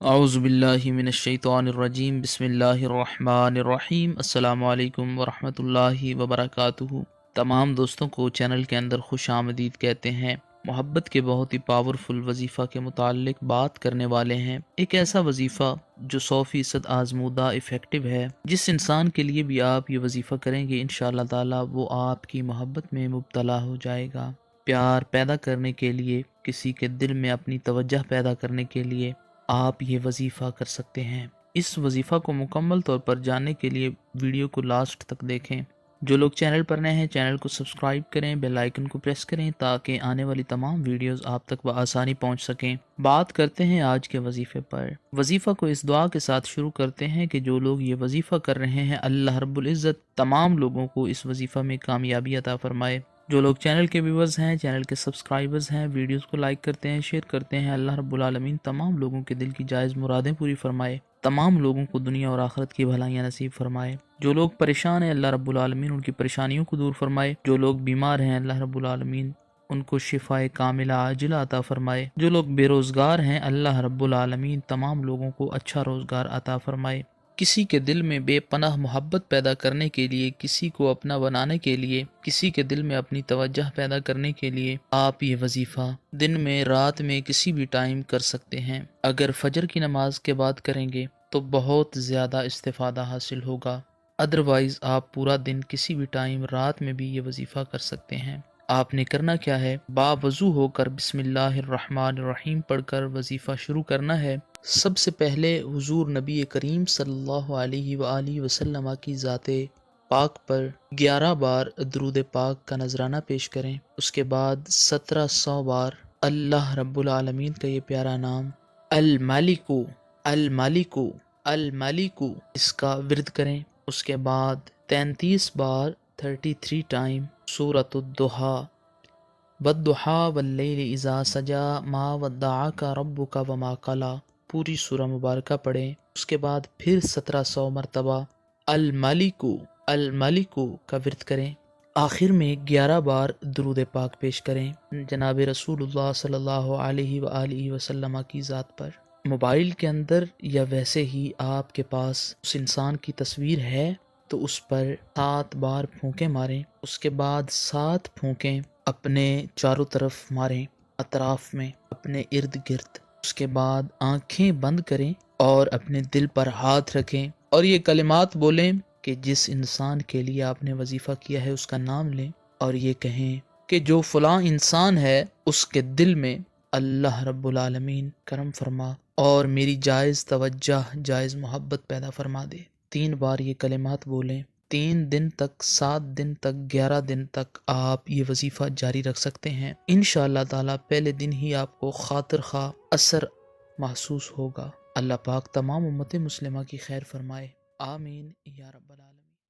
औज़ुबिल्लाहि मिनश्शैतानिर्रजीम बिस्मिल्लाहिर्रहमानिर्रहीम अस्सलामु अलैकुम वरहमतुल्लाहि वबरकातुहू। तमाम दोस्तों को चैनल के अंदर खुश आमदीद कहते हैं। मोहब्बत के बहुत ही पावरफुल वजीफ़ा के मुताल्लिक बात करने वाले हैं। एक ऐसा वजीफ़ा जो 100% आजमूदा इफ़ेक्टिव है। जिस इंसान के लिए भी आप ये वजीफ़ा करेंगे इंशाअल्लाह ताला वो आपकी मोहब्बत में मुब्तला हो जाएगा। प्यार पैदा करने के लिए, किसी के दिल में अपनी तवज्जो पैदा करने के लिए आप ये वजीफ़ा कर सकते हैं। इस वजीफ़ा को मुकम्मल तौर पर जानने के लिए वीडियो को लास्ट तक देखें। जो लोग चैनल पर नए हैं चैनल को सब्सक्राइब करें, बेल आइकन को प्रेस करें ताकि आने वाली तमाम वीडियोस आप तक बआसानी पहुंच सकें। बात करते हैं आज के वजीफ़े पर। वजीफ़ा को इस दुआ के साथ शुरू करते हैं कि जो लोग ये वजीफ़ा कर रहे हैं अल्लाह रब्बुल इज़्ज़त तमाम लोगों को इस वजीफ़ा में कामयाबी अता फरमाए। जो लोग चैनल के व्यूवर्स हैं, चैनल के सब्सक्राइबर्स हैं, वीडियोस को लाइक करते हैं, शेयर करते हैं, अल्लाह रब्बुल आलमीन तमाम लोगों के दिल की जायज़ मुरादें पूरी फरमाए। तमाम लोगों को दुनिया और आखिरत की भलाइयाँ नसीब फरमाए। जो लोग परेशान हैं अल्लाह रब्बुल आलमीन उनकी परेशानियों को दूर फरमाए। जो लोग बीमार हैं अल्लाह रब्बुल आलमीन उनको शिफाए कामिला आजिला अता फरमाए। जो लोग बेरोज़गार हैं अल्लाह रब्बुल आलमीन तमाम लोगों को अच्छा रोज़गार अता फरमाए। किसी के दिल में बेपनाह मोहब्बत पैदा करने के लिए, किसी को अपना बनाने के लिए, किसी के दिल में अपनी तवज्जो पैदा करने के लिए आप ये वजीफ़ा दिन में, रात में, किसी भी टाइम कर सकते हैं। अगर फजर की नमाज के बाद करेंगे तो बहुत ज़्यादा इस्तिफ़ादा हासिल होगा। अदरवाइज़ आप पूरा दिन किसी भी टाइम रात में भी ये वजीफ़ा कर सकते हैं। आपने करना क्या है, बावजू होकर बिस्मिल्लाहिर्रहमानिर्रहीम पढ़कर वजीफ़ा शुरू करना है। सबसे पहले हुजूर नबी करीम सल्लल्लाहु अलैहि वसल्लम की ज़ाते पाक पर 11 बार दरूद पाक का नजराना पेश करें। उसके बाद 1700 बार अल्लाह रब्बुल आलमीन का ये प्यारा नाम अल मालिकु अल मालिकु अल मालिकु इसका विर्द करें। उसके बाद 33 बार 33 टाइम सूरतुद्दुहा वद्दुहा वल्लैलि इज़ा सजा मा वद्दअका रब्बुका वमा क़ला पूरी सूरह मुबारका पढ़ें। उसके बाद फिर 1700 मरतबा अल मालिकु का विर्द करें। आखिर में 11 बार दुरूद पाक पेश करें जनाब रसूलुल्लाह सल्लल्लाहु अलैहि वसल्लम की ज़ात पर। मोबाइल के अंदर या वैसे ही आपके पास उस इंसान की तस्वीर है तो उस पर 7 बार फूंके मारें। उसके बाद 7 फूंकें अपने चारों तरफ मारें, अतराफ में, अपने इर्द गिर्द। उसके बाद आंखें बंद करें और अपने दिल पर हाथ रखें और ये कलिमात बोलें कि जिस इंसान के लिए आपने वजीफ़ा किया है उसका नाम लें और ये कहें कि जो फलां इंसान है उसके दिल में अल्लाह रब्बुल आलमीन करम फरमा और मेरी जायज़ तवज्जो, जायज़ मोहब्बत पैदा फरमा दे। 3 बार ये कलिमात बोलें। 3 दिन तक, 7 दिन तक, 11 दिन तक आप ये वजीफ़ा जारी रख सकते हैं। इंशाअल्लाह ताला पहले दिन ही आपको खातिर खा असर महसूस होगा। अल्लाह पाक तमाम उम्मत मुस्लिमा की खैर फरमाए। आमीन या रब्बल आलमीन।